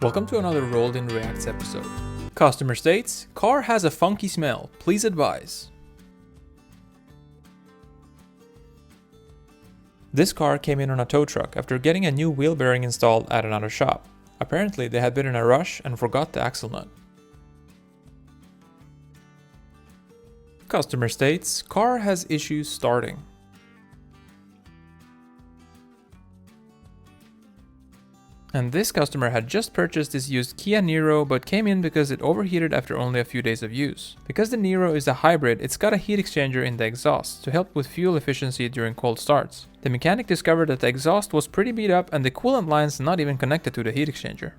Welcome to another Rolled in Reacts episode. Customer states, car has a funky smell, please advise. This car came in on a tow truck after getting a new wheel bearing installed at another shop. Apparently they had been in a rush and forgot the axle nut. Customer states, car has issues starting. And this customer had just purchased this used Kia Niro but came in because it overheated after only a few days of use. Because the Niro is a hybrid, it's got a heat exchanger in the exhaust to help with fuel efficiency during cold starts. The mechanic discovered that the exhaust was pretty beat up and the coolant lines not even connected to the heat exchanger.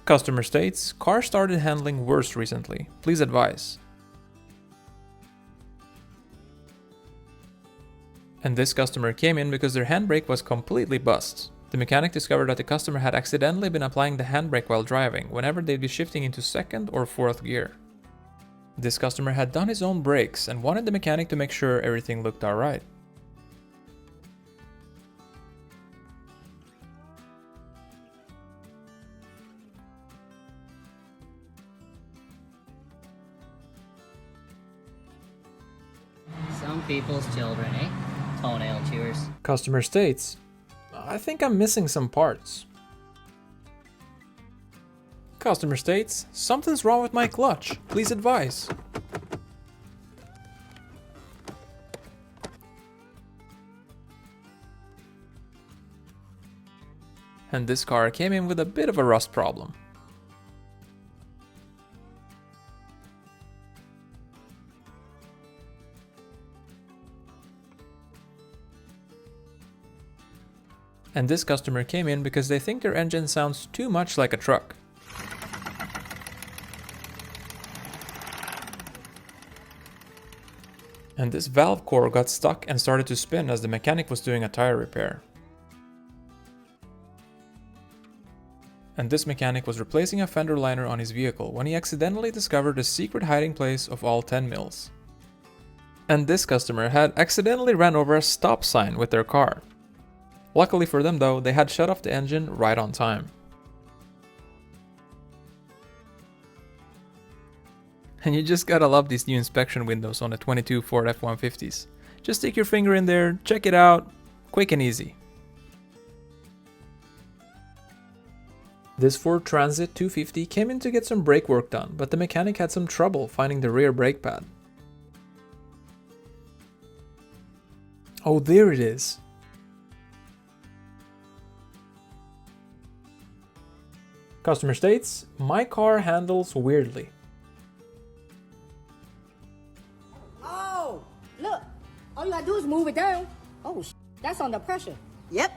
Customer states, car started handling worse recently, please advise. And this customer came in because their handbrake was completely bust. The mechanic discovered that the customer had accidentally been applying the handbrake while driving, whenever they'd be shifting into second or fourth gear. This customer had done his own brakes and wanted the mechanic to make sure everything looked alright. Some people's children, eh? Toenail chewers. Customer states, I think I'm missing some parts. Customer states, something's wrong with my clutch, please advise. And this car came in with a bit of a rust problem. And this customer came in because they think their engine sounds too much like a truck. And this valve core got stuck and started to spin as the mechanic was doing a tire repair. And this mechanic was replacing a fender liner on his vehicle when he accidentally discovered the secret hiding place of all 10 mils. And this customer had accidentally ran over a stop sign with their car. Luckily for them though, they had shut off the engine right on time. And you just gotta love these new inspection windows on the 22 Ford F-150s. Just stick your finger in there, check it out, quick and easy. This Ford Transit 250 came in to get some brake work done, but the mechanic had some trouble finding the rear brake pad. Oh, there it is. Customer states, my car handles weirdly. Oh, look. All you gotta do is move it down. Oh, that's under pressure. Yep.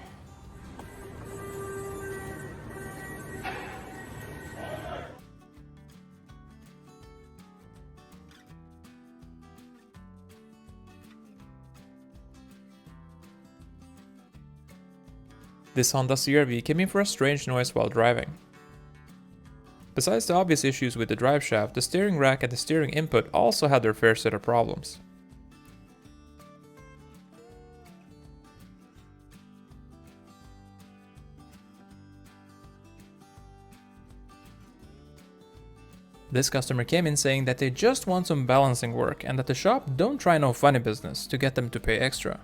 This Honda CR-V came in for a strange noise while driving. Besides the obvious issues with the drive shaft, the steering rack and the steering input also had their fair set of problems. This customer came in saying that they just want some balancing work and that the shop don't try no funny business to get them to pay extra.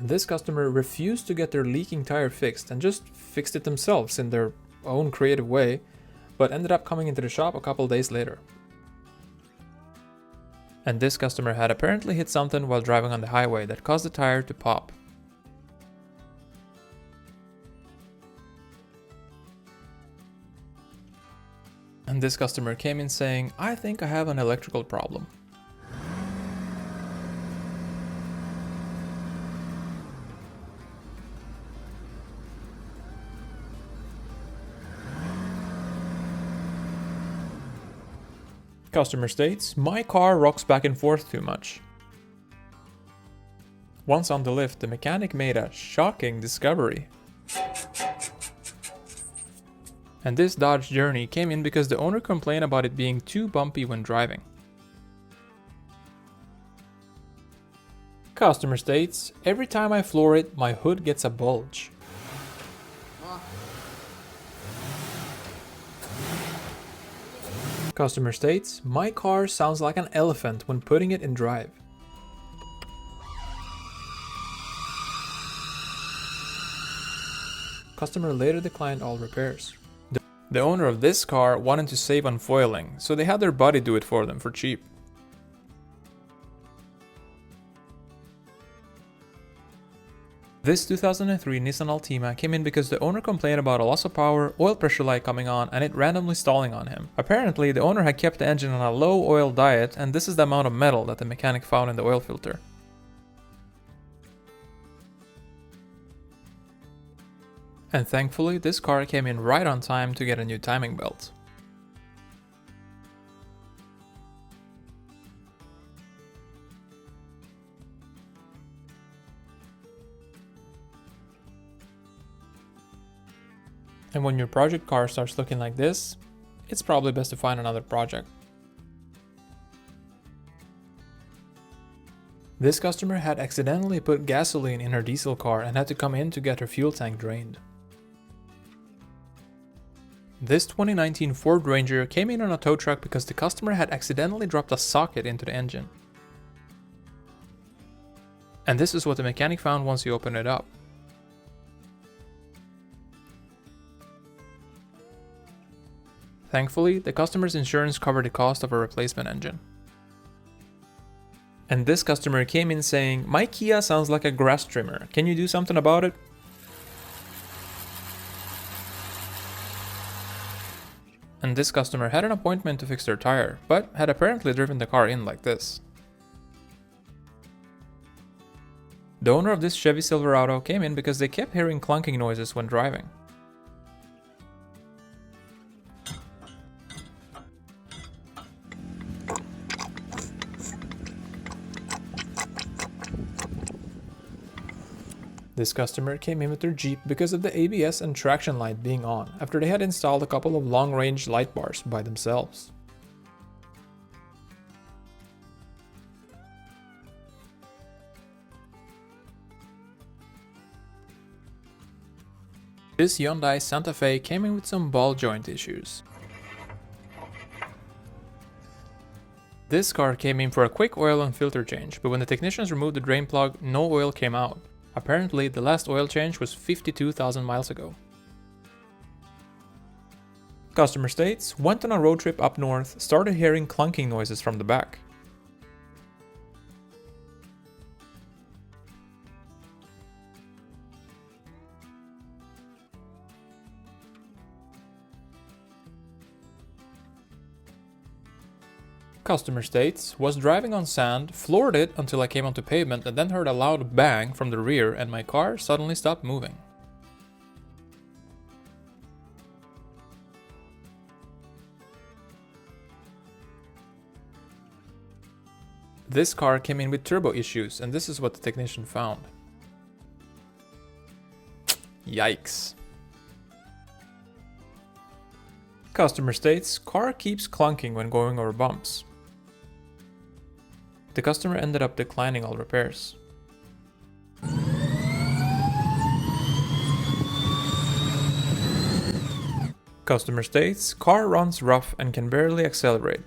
This customer refused to get their leaking tire fixed and just fixed it themselves in their own creative way, but ended up coming into the shop a couple days later. And this customer had apparently hit something while driving on the highway that caused the tire to pop. And this customer came in saying, I think I have an electrical problem. Customer states, my car rocks back and forth too much. Once on the lift, the mechanic made a shocking discovery. And this Dodge Journey came in because the owner complained about it being too bumpy when driving. Customer states, every time I floor it, my hood gets a bulge. Customer states, my car sounds like an elephant when putting it in drive. Customer later declined all repairs. The owner of this car wanted to save on foiling, so they had their buddy do it for them for cheap. This 2003 Nissan Altima came in because the owner complained about a loss of power, oil pressure light coming on, and it randomly stalling on him. Apparently, the owner had kept the engine on a low oil diet, and this is the amount of metal that the mechanic found in the oil filter. And thankfully, this car came in right on time to get a new timing belt. And when your project car starts looking like this, it's probably best to find another project. This customer had accidentally put gasoline in her diesel car and had to come in to get her fuel tank drained. This 2019 Ford Ranger came in on a tow truck because the customer had accidentally dropped a socket into the engine. And this is what the mechanic found once he opened it up. Thankfully, the customer's insurance covered the cost of a replacement engine. And this customer came in saying, my Kia sounds like a grass trimmer, can you do something about it? And this customer had an appointment to fix their tire, but had apparently driven the car in like this. The owner of this Chevy Silverado came in because they kept hearing clunking noises when driving. This customer came in with their Jeep because of the ABS and traction light being on, after they had installed a couple of long-range light bars by themselves. This Hyundai Santa Fe came in with some ball joint issues. This car came in for a quick oil and filter change, but when the technicians removed the drain plug, no oil came out. Apparently, the last oil change was 52,000 miles ago. Customer states, went on a road trip up north, started hearing clunking noises from the back. Customer states, was driving on sand, floored it until I came onto pavement and then heard a loud bang from the rear and my car suddenly stopped moving. This car came in with turbo issues and this is what the technician found. Yikes. Customer states, car keeps clunking when going over bumps. The customer ended up declining all repairs. Customer states, car runs rough and can barely accelerate.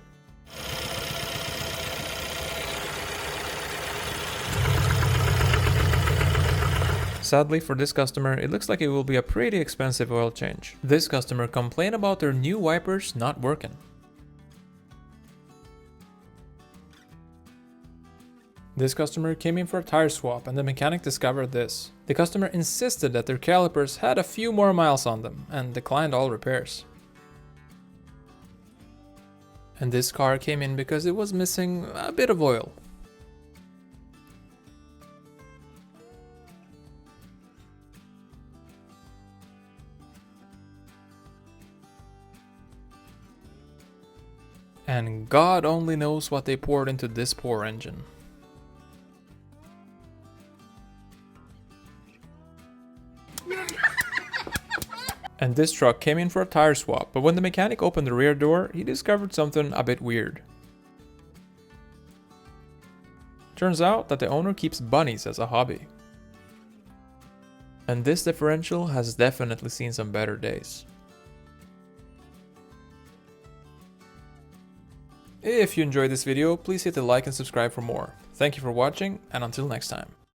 Sadly for this customer, it looks like it will be a pretty expensive oil change. This customer complained about their new wipers not working. This customer came in for a tire swap and the mechanic discovered this. The customer insisted that their calipers had a few more miles on them and declined all repairs. And this car came in because it was missing a bit of oil. And God only knows what they poured into this poor engine. And this truck came in for a tire swap, but when the mechanic opened the rear door, he discovered something a bit weird. Turns out that the owner keeps bunnies as a hobby. And this differential has definitely seen some better days. If you enjoyed this video, please hit the like and subscribe for more. Thank you for watching, and until next time.